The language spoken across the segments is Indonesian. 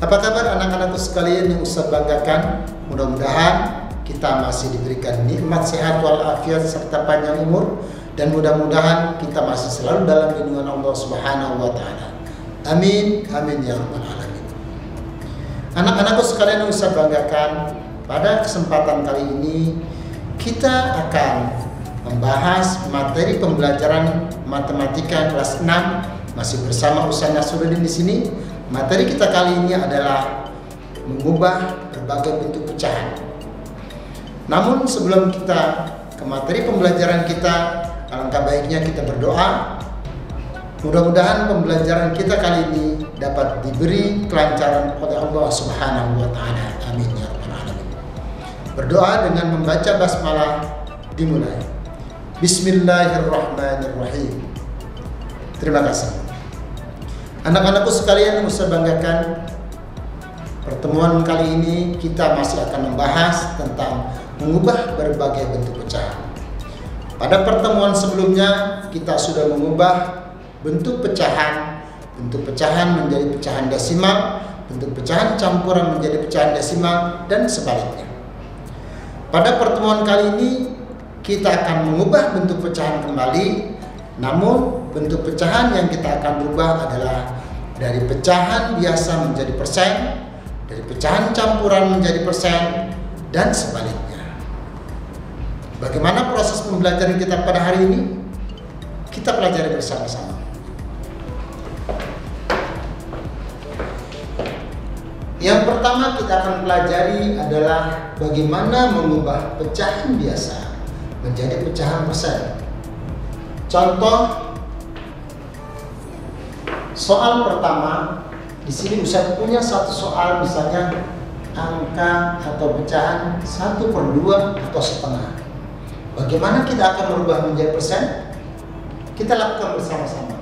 Apa kabar anak-anakku sekalian yang Ustaz banggakan? Mudah-mudahan kita masih diberikan nikmat sehat walafiat serta panjang umur, dan mudah-mudahan kita masih selalu dalam lindungan Allah Subhanahu wa taala. Amin, amin ya rabbal alamin. Anak-anakku sekalian yang Ustaz banggakan, pada kesempatan kali ini kita akan membahas materi pembelajaran matematika kelas 6 masih bersama Ustaz Nasruddin di sini. Materi kita kali ini adalah mengubah berbagai bentuk pecahan. Namun sebelum kita ke materi pembelajaran kita, alangkah baiknya kita berdoa. Mudah-mudahan pembelajaran kita kali ini dapat diberi kelancaran oleh Allah Subhanahu wa taala. Amin ya rabbal alamin. Berdoa dengan membaca basmalah dimulai. Bismillahirrahmanirrahim. Terima kasih. Anak-anakku sekalian yang Ustaz banggakan, pertemuan kali ini kita masih akan membahas tentang mengubah berbagai bentuk pecahan. Pada pertemuan sebelumnya kita sudah mengubah bentuk pecahan menjadi pecahan desimal, bentuk pecahan campuran menjadi pecahan desimal, dan sebaliknya. Pada pertemuan kali ini kita akan mengubah bentuk pecahan kembali, namun bentuk pecahan yang kita akan rubah adalah dari pecahan biasa menjadi persen, dari pecahan campuran menjadi persen, dan sebaliknya. Bagaimana proses pembelajaran kita pada hari ini? Kita pelajari bersama-sama. Yang pertama kita akan pelajari adalah bagaimana mengubah pecahan biasa menjadi pecahan persen. Contoh soal pertama, di sini Ustaz punya satu soal, misalnya angka atau pecahan 1/2 atau setengah. Bagaimana kita akan merubah menjadi persen? Kita lakukan bersama-sama.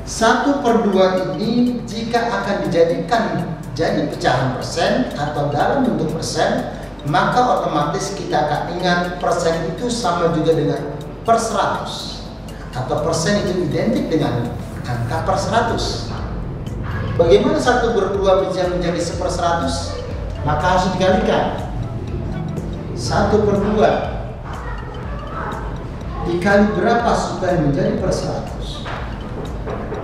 1/2 ini jika akan dijadikan jadi pecahan persen atau dalam bentuk persen, maka otomatis kita akan ingat persen itu sama juga dengan per 100, atau persen itu identik dengan angka per 100. Bagaimana 1/2 bisa menjadi 1/100? Maka harus dikalikan. 1/2 dikali berapa supaya menjadi per 100?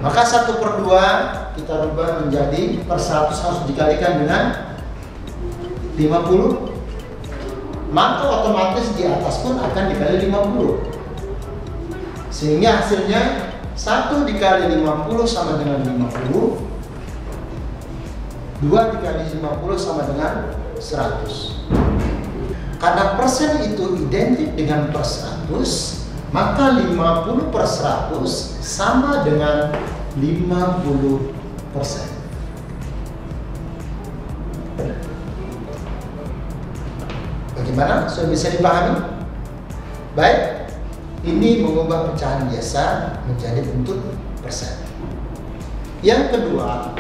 Maka 1/2 kita rubah menjadi per 100 harus dikalikan dengan 50. Maka otomatis di atas pun akan dikali 50. Sehingga hasilnya 1 dikali 50 sama dengan 50, 2 dikali 50 sama dengan 100. Karena persen itu identik dengan per 100, maka 50 per 100 sama dengan 50%. Bagaimana? Sudah bisa dipahami? Baik. Ini mengubah pecahan biasa menjadi bentuk persen. Yang kedua,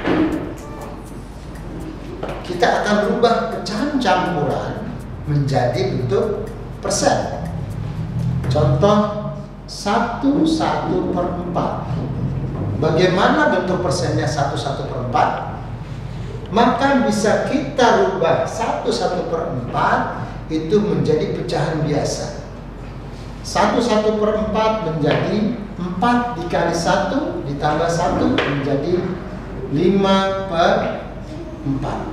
kita akan rubah pecahan campuran menjadi bentuk persen. Contoh 1/4. Bagaimana bentuk persennya 1/4? Maka bisa kita rubah 1/4 itu menjadi pecahan biasa. 1/4 menjadi 4 dikali 1 ditambah 1 menjadi 5/4.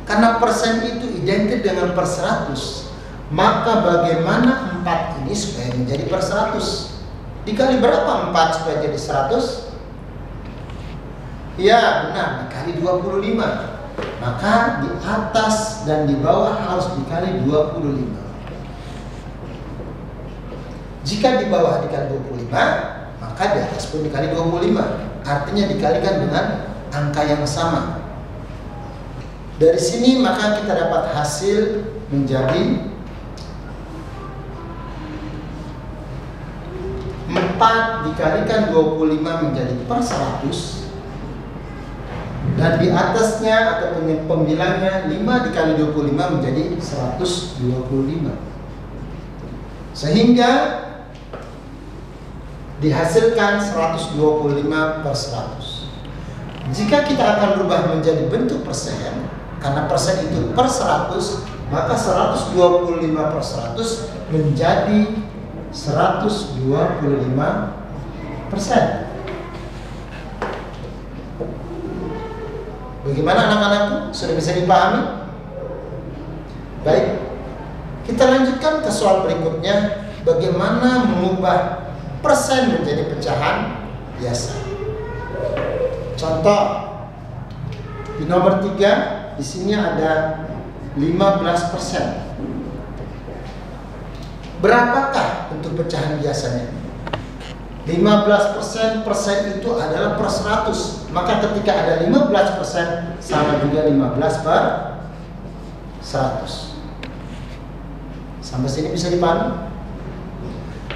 Karena persen itu identik dengan per 100, maka bagaimana 4 ini supaya menjadi per 100? Dikali berapa 4 supaya jadi 100? Ya benar, dikali 25. Maka di atas dan di bawah harus dikali 25. Jika di bawah dikali 25, maka di atas pun dikali 25. Artinya dikalikan dengan angka yang sama. Dari sini maka kita dapat hasil menjadi 4 dikalikan 25 menjadi per 100. Dan di atasnya atau pembilangnya 5 dikali 25 menjadi 125. Sehingga dihasilkan 125 per 100. Jika kita akan berubah menjadi bentuk persen, karena persen itu per 100, maka 125 per 100 menjadi 125%. Bagaimana anak-anakku? Sudah bisa dipahami? Baik, kita lanjutkan ke soal berikutnya. Bagaimana mengubah persen menjadi pecahan biasa? Contoh di nomor 3, di sini ada 15%. Berapakah bentuk pecahan biasanya? 15%, persen itu adalah per 100. Maka ketika ada 15% sama juga 15 per 100. Sampai sini bisa dipahami?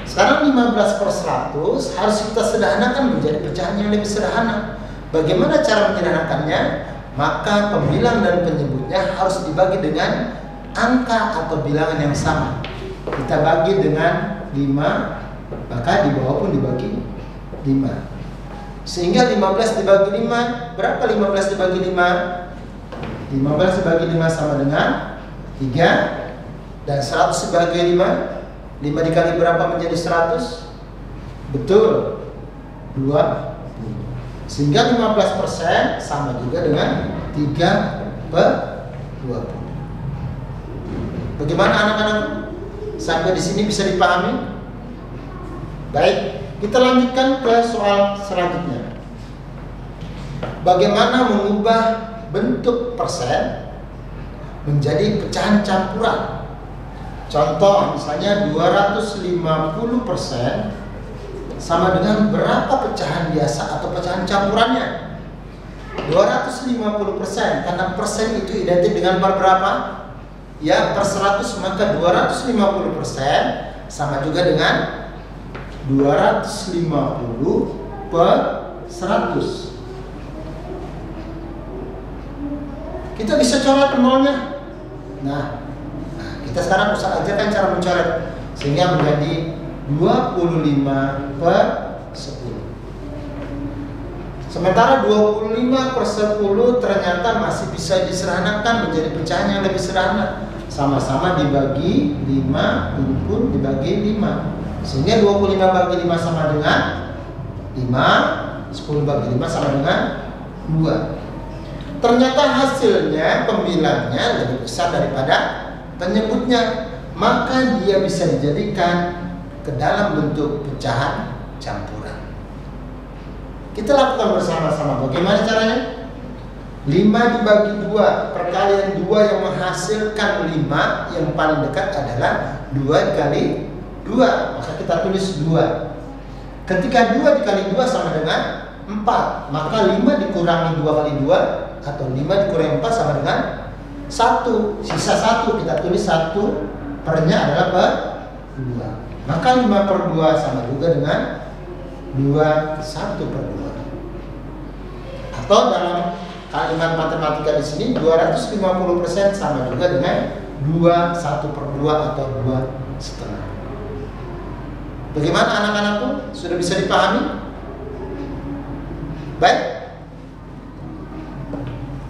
Sekarang 15 per 100 harus kita sederhanakan menjadi pecahan yang lebih sederhana. Bagaimana cara menyederhanakannya? Maka pembilang dan penyebutnya harus dibagi dengan angka atau bilangan yang sama. Kita bagi dengan 5, maka di bawah pun dibagi 5. Sehingga 15 dibagi 5, berapa 15 dibagi 5? 15 dibagi 5 sama dengan 3. Dan 100 dibagi 5, 5 dikali berapa menjadi 100? Betul, 20. Sehingga 15% sama juga dengan 3 per 20. Bagaimana anak-anak? Sampai di sini bisa dipahami? Baik, kita lanjutkan ke soal selanjutnya. Bagaimana mengubah bentuk persen menjadi pecahan campuran? Contoh misalnya 250% sama dengan berapa pecahan biasa atau pecahan campurannya? 250%, karena persen itu identik dengan per berapa? Ya, per 100, maka 250% sama juga dengan 250 per 100. Kita bisa coret nolnya. Nah, kita sekarang usah ajarkan cara mencoret sehingga menjadi 25 per 10. Sementara 25 per 10 ternyata masih bisa disederhanakan menjadi pecahan yang lebih sederhana. Sama-sama dibagi 5, ini pun dibagi 5. Sehingga 25 bagi 5 sama dengan 5, 10 bagi 5 sama dengan 2. Ternyata hasilnya pembilangnya lebih besar daripada penyebutnya, maka dia bisa dijadikan ke dalam bentuk pecahan campuran. Kita lakukan bersama-sama. Bagaimana caranya? 5 dibagi 2, perkalian 2 yang menghasilkan 5, yang paling dekat adalah 2 dikali 2, maka kita tulis 2. Ketika 2 dikali 2 sama dengan 4, maka 5 dikurangi 2 kali 2 atau 5 dikurangi 4 sama dengan 1, sisa 1, kita tulis 1 pernya adalah per 2. Maka 5 per 2 sama juga dengan 1 per 2. Atau dalam kalimat matematika di sini 250% sama juga dengan 1 per 2 atau 2,5. Bagaimana anak-anakku? Sudah bisa dipahami? Baik.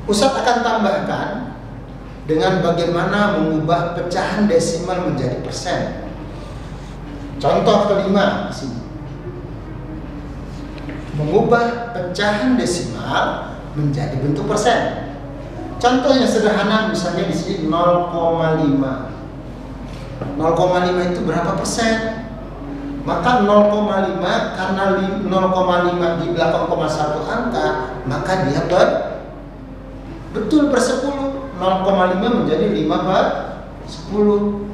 Ustadz akan tambahkan dengan bagaimana mengubah pecahan desimal menjadi persen. Contoh kelima di sini. Mengubah pecahan desimal menjadi bentuk persen. Contohnya sederhana, misalnya di sini 0,5. 0,5 itu berapa persen? Maka 0,5 karena 0,5 di belakang koma 1 angka, maka dia betul per 10. 0,5 menjadi 5 per 10.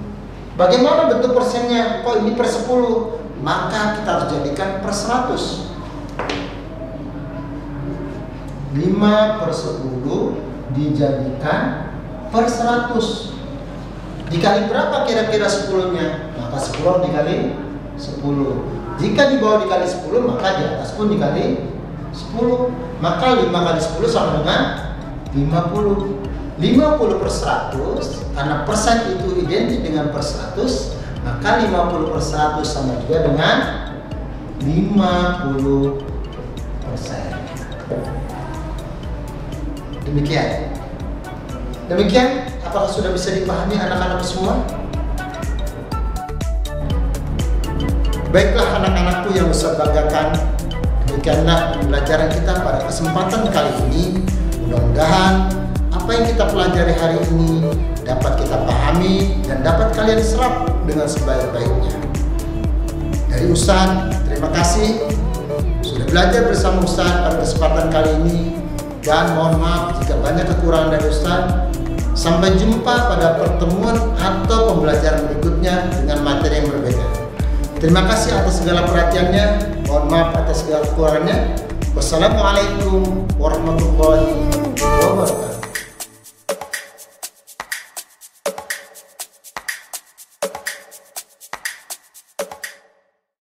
Bagaimana bentuk persennya? Kok ini per 10? Maka kita harus jadikan per 100. 5 per 10 dijadikan per 100. Dikali berapa kira-kira 10-nya? Maka 10 dikali 10. Jika di bawah dikali 10, maka di atas pun dikali 10. Maka 5 kali 10 sama dengan 50. 50 per 100, karena persen itu identik dengan per 100, maka 50 per 100 sama juga dengan 50%. Demikian, apakah sudah bisa dipahami anak-anak semua? Baiklah anak-anakku yang Ustaz banggakan, demikianlah pembelajaran kita pada kesempatan kali ini. Mudah-mudahan apa yang kita pelajari hari ini dapat kita pahami dan dapat kalian serap dengan sebaik-baiknya. Dari Ustaz, terima kasih sudah belajar bersama Ustaz pada kesempatan kali ini, dan mohon maaf jika banyak kekurangan dari Ustaz. Sampai jumpa pada pertemuan atau pembelajaran berikutnya dengan materi yang berbeda. Terima kasih atas segala perhatiannya. Mohon maaf atas segala kekurangannya. Wassalamualaikum warahmatullahi wabarakatuh.